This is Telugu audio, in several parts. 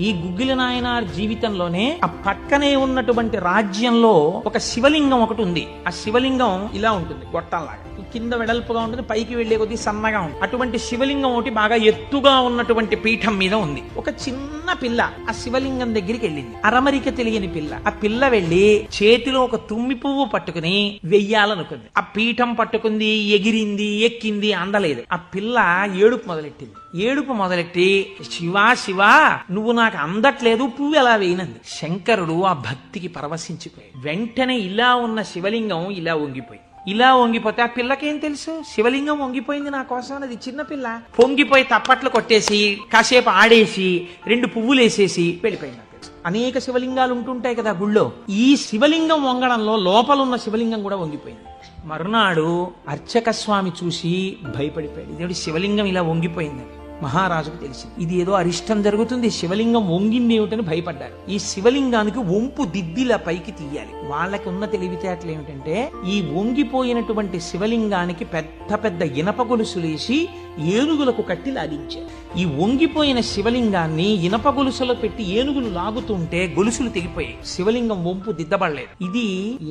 ఈ గుగ్గిల నాయనార్ జీవితంలోనే ఆ పక్కనే ఉన్నటువంటి రాజ్యంలో ఒక శివలింగం ఒకటి ఉంది. ఆ శివలింగం ఇలా ఉంటుంది, గొట్టంలాగా కింద వెడల్పుగా ఉంటుంది, పైకి వెళ్లే కొద్దీ సన్నగా ఉంటుంది. అటువంటి శివలింగం ఒకటి బాగా ఎత్తుగా ఉన్నటువంటి పీఠం మీద ఉంది. ఒక చిన్న పిల్ల ఆ శివలింగం దగ్గరికి వెళ్ళింది, అరమరిక తెలియని పిల్ల. ఆ పిల్ల వెళ్లి చేతిలో ఒక తుమ్మి పువ్వు పట్టుకుని వెయ్యాలనుకుంది. ఆ పీఠం పట్టుకుంది, ఎగిరింది, ఎక్కింది, అందలేదు. ఆ పిల్ల ఏడుపు మొదలెట్టింది. ఏడుపు మొదలెట్టి శివా శివా నువ్వు నాకు అందట్లేదు, పువ్వు ఎలా వేయనంది. శంకరుడు ఆ భక్తికి పరవశించిపోయాడు. వెంటనే ఇలా ఉన్న శివలింగం ఇలా వంగిపోయి, ఇలా వంగిపోతే ఆ పిల్లకేం తెలుసు శివలింగం వంగిపోయింది నా కోసం, అది చిన్నపిల్ల. పొంగిపోయి తప్పట్లు కొట్టేసి కాసేపు ఆడేసి 2 పువ్వులు వేసేసి వెళ్ళిపోయింది. అనేక శివలింగాలు ఉంటుంటాయి కదా గుళ్ళో, ఈ శివలింగం వంగడంలో లోపలున్న శివలింగం కూడా వంగిపోయింది. మరునాడు అర్చక స్వామి చూసి భయపడిపోయాడు, ఇదేమిటి శివలింగం ఇలా వంగిపోయిందని. మహారాజుకు తెలిసింది ఇది ఏదో అరిష్టం జరుగుతుంది, శివలింగం వంగింది ఏమిటని భయపడ్డారు. ఈ శివలింగానికి వంపు దిద్దిలా పైకి తీయాలి. వాళ్ళకి ఉన్న తెలివితేటలు ఏమిటంటే ఈ వంగిపోయినటువంటి శివలింగానికి పెద్ద పెద్ద ఇనప గొలుసులేసి ఏనుగులకు కట్టి లాగించారు. ఈ వంగిపోయిన శివలింగాన్ని ఇనప గొలుసులో పెట్టి ఏనుగులు లాగుతుంటే గొలుసులు తెగిపోయాయి, శివలింగం వంపు దిద్దబడలేదు. ఇది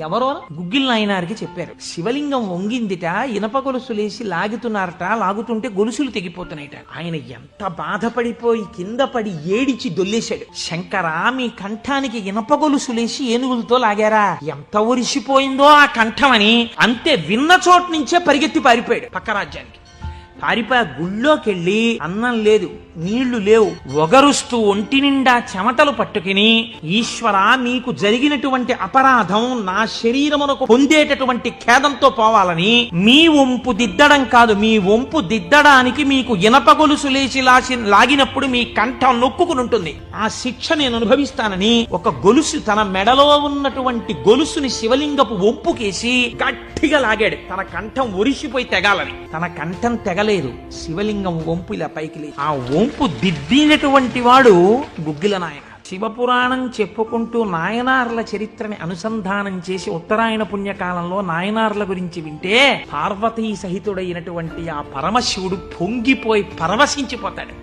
ఎవరో గుగ్గిల నాయనారికి చెప్పారు. శివలింగం వంగిందిట, ఇనప గొలుసులేసి లాగుతున్నారట, లాగుతుంటే గొలుసులు తెగిపోతున్నాయిట. ఆయన ఎంత బాధపడిపోయి కింద పడి ఏడిచి దొల్లేశాడు. శంకరా మీ కంఠానికి ఇనప గొలుసులేసి ఏనుగులతో లాగారా, ఎంత ఒరిసిపోయిందో ఆ కంఠం అని. అంతే, విన్న చోటు నుంచే పరిగెత్తి పారిపోయాడు పక్క రాజ్యానికి. పారిపోయి గుళ్ళోకెళ్ళి అన్నం లేదు, నీళ్లు లేవు, ఒగరుస్తూ ఒంటి నిండా చెమటలు పట్టుకుని ఈశ్వర నీకు జరిగినటువంటి అపరాధం నా శరీరమునకు పొందేటటువంటి ఖేదంతో పోవాలని మీ వంపు దిద్దడం కాదు, మీ వంపు దిద్దడానికి మీకు ఇనప గొలుసు లేచి లాగినప్పుడు మీ కంఠం నొక్కుకుని ఉంటుంది, ఆ శిక్ష నేను అనుభవిస్తానని ఒక గొలుసు తన మెడలో ఉన్నటువంటి గొలుసుని శివలింగపు వంపుకేసి గట్టిగా లాగాడు. తన కంఠం ఒరిసిపోయి తెగాలని. తన కంఠం తెగలేదు, శివలింగం వంపు ఇలా పైకి లేచి ఆ వంపు దిద్దినటువంటి వాడు గుగ్గిల నాయన. శివపురాణం చెప్పుకుంటూ నాయనార్ల చరిత్రని అనుసంధానం చేసి ఉత్తరాయణ పుణ్యకాలంలో నాయనార్ల గురించి వింటే పార్వతీ సహితుడైనటువంటి ఆ పరమశివుడు పొంగిపోయి పరవశించిపోతాడు.